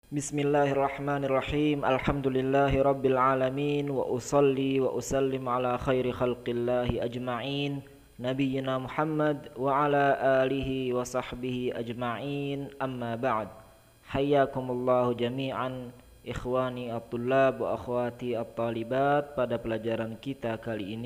Bismillahirrahmanirrahim. Alhamdulillahi rabbil alamin. Wa usalli wa usallim ala khairi khalqillahi ajma'in, nabiyyina Muhammad wa ala alihi wa sahbihi ajma'in. Amma ba'd. Hayyakumullahu jami'an, ikhwani at-tullab wa akhwati at-talibat. Pada pelajaran kita kali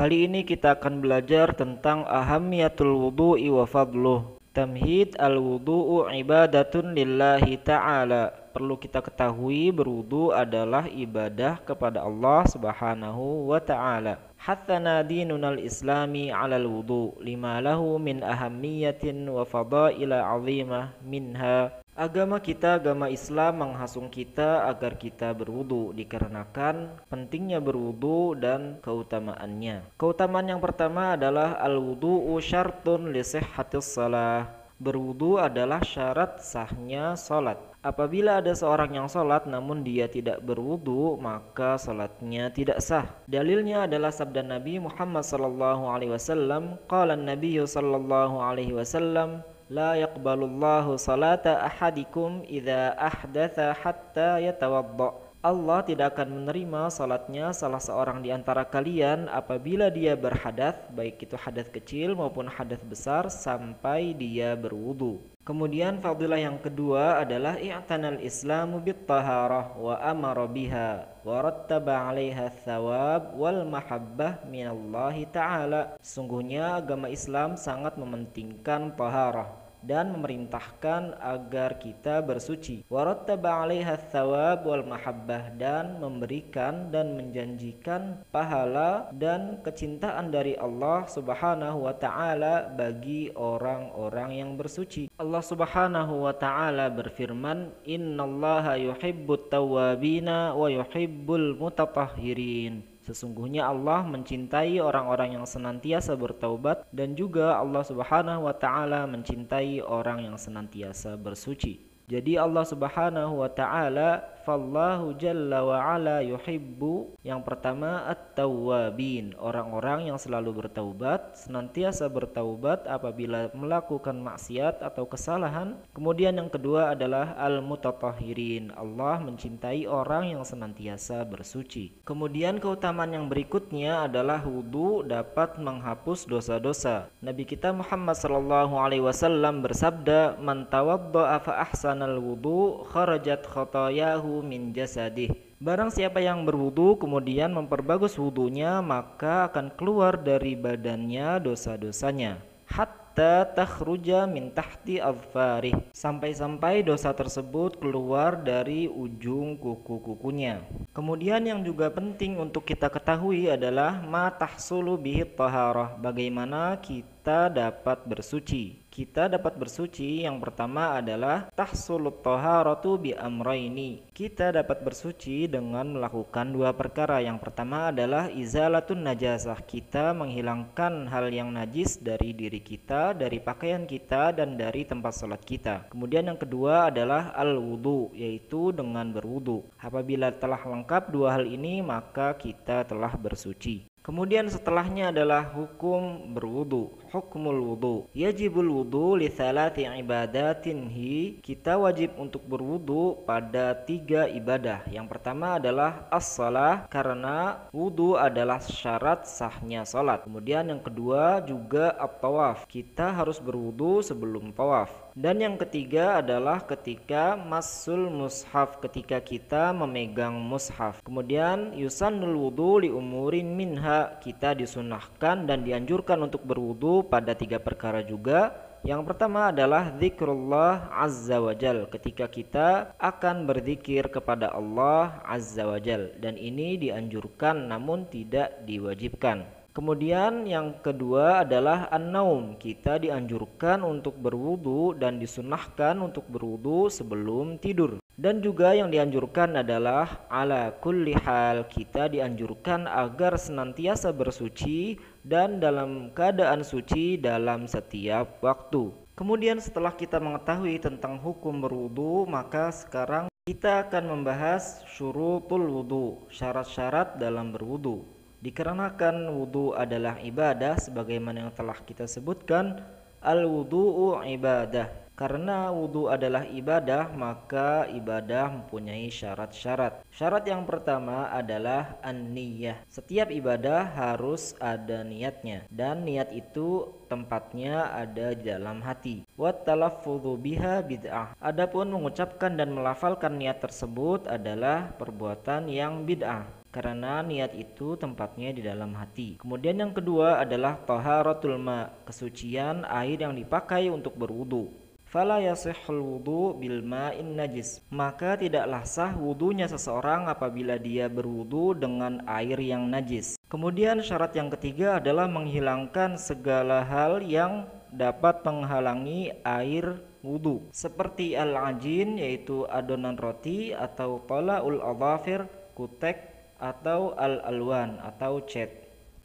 ini kita akan belajar tentang ahammiyatul wudu'i wa fadluh. Tamhid, al-wudu'u ibadatun lillahi ta'ala. Perlu kita ketahui berwudu adalah ibadah kepada Allah Subhanahu wa ta'ala. Hathana dinunal islami 'alal wudu lima lahu min ahammiyatin wa fadaila 'azimah minha. Agama Islam menghasung kita agar kita berwudu dikarenakan pentingnya berwudu dan keutamaannya. Keutamaan yang pertama adalah al-wudu'u syartun li sihhatis shalah. Berwudu adalah syarat sahnya salat. Apabila ada seorang yang salat namun dia tidak berwudu, maka salatnya tidak sah. Dalilnya adalah sabda Nabi Muhammad sallallahu alaihi wasallam, qala an-nabiy sallallahu alaihi wasallam, la yaqbalullahu salata ahadikum idza ahdatha hatta yatawadda. Allah tidak akan menerima salatnya salah seorang di antara kalian apabila dia berhadas, baik itu hadas kecil maupun hadas besar, sampai dia berwudu. Kemudian fadilah yang kedua adalah i'tanal islamu bit-taharah wa amara biha wa rattaba 'alaiha tsawab wal mahabbah minallahi ta'ala. Sungguhnya agama Islam sangat mementingkan taharah dan memerintahkan agar kita bersuci. Wa rattaba 'alaiha tsawab wal mahabbah, dan memberikan dan menjanjikan pahala dan kecintaan dari Allah Subhanahu wa taala bagi orang-orang yang bersuci. Allah Subhanahu wa taala berfirman, innallaha yuhibbut tawwabina wa yuhibbul mutatahhirin. Sesungguhnya Allah mencintai orang-orang yang senantiasa bertaubat, dan juga Allah Subhanahu wa taala mencintai orang yang senantiasa bersuci. Jadi Allah Subhanahu wa taala, fallahu jalla wa ala yuhibbu, yang pertama at-tawwabin, orang-orang yang selalu bertaubat, senantiasa bertaubat apabila melakukan maksiat atau kesalahan. Kemudian yang kedua adalah al-mutatahhirin, Allah mencintai orang yang senantiasa bersuci. Kemudian keutamaan yang berikutnya adalah wudu dapat menghapus dosa-dosa. Nabi kita Muhammad sallallahu alaihi wasallam bersabda, man tawadda'a fa ahsanal wudu kharajat khatayahu min jasadih. Barang siapa yang berwudu kemudian memperbagus wudunya, maka akan keluar dari badannya dosa-dosanya. Hatta takhruja min tahti adfarih, sampai-sampai dosa tersebut keluar dari ujung kuku-kukunya. Kemudian yang juga penting untuk kita ketahui adalah ma tahsulu bihi taharah, bagaimana kita dapat bersuci. Kita dapat bersuci yang pertama adalah tahsulut taharatu bi amraini. Kita dapat bersuci dengan melakukan dua perkara. Yang pertama adalah izalatun najasah. Kita menghilangkan hal yang najis dari diri kita, dari pakaian kita, dan dari tempat salat kita. Kemudian yang kedua adalah al-wudu, yaitu dengan berwudu. Apabila telah lengkap dua hal ini, maka kita telah bersuci. Kemudian setelahnya adalah hukum berwudu. Hukmul wudu, yajibul wudu li thalati ibadatin hi. Kita wajib untuk berwudu pada 3 ibadah. Yang pertama adalah as-shalah, karena wudu adalah syarat sahnya salat. Kemudian yang kedua juga at-tawaf, kita harus berwudu sebelum tawaf. Dan yang ketiga adalah ketika masul mushaf, ketika kita memegang mushaf. Kemudian yusannul wudu li umurin minha, kita disunahkan dan dianjurkan untuk berwudu pada 3 perkara juga. Yang pertama adalah zikrullah azza wajal, ketika kita akan berzikir kepada Allah azza wajal, dan ini dianjurkan namun tidak diwajibkan. Kemudian yang kedua adalah an-naum, kita dianjurkan untuk berwudu dan disunahkan untuk berwudu sebelum tidur. Dan juga yang dianjurkan adalah ala kulli hal, kita dianjurkan agar senantiasa bersuci dan dalam keadaan suci dalam setiap waktu. Kemudian setelah kita mengetahui tentang hukum berwudu, maka sekarang kita akan membahas syurutul wudu, syarat-syarat dalam berwudu. Dikarenakan wudu adalah ibadah sebagaimana yang telah kita sebutkan, al-wudu'u ibadah. Karena wudhu adalah ibadah, maka ibadah mempunyai syarat-syarat. Syarat yang pertama adalah an-niyah. Setiap ibadah harus ada niatnya, dan niat itu tempatnya ada di dalam hati. Wat talaffudzu biha bid'ah. Adapun mengucapkan dan melafalkan niat tersebut adalah perbuatan yang bid'ah, karena niat itu tempatnya di dalam hati. Kemudian yang kedua adalah taharatul ma, kesucian air yang dipakai untuk berwudu. Fala yasihhul wudu bil ma'in najis. Maka tidaklah sah wudunya seseorang apabila dia berwudu dengan air yang najis. Kemudian syarat yang ketiga adalah menghilangkan segala hal yang dapat menghalangi air wudu, seperti al-ajin, yaitu adonan roti, atau tala'ul adhafir, kutek, atau al-alwan atau cat.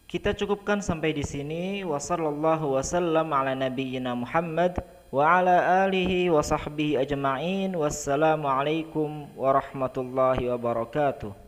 Kita cukupkan sampai di sini. Wassallallahu wasallam ala nabiyyina Muhammad wa ala alihi wa sahbihi ajma'in. Wassalamualaikum warahmatullahi wabarakatuh.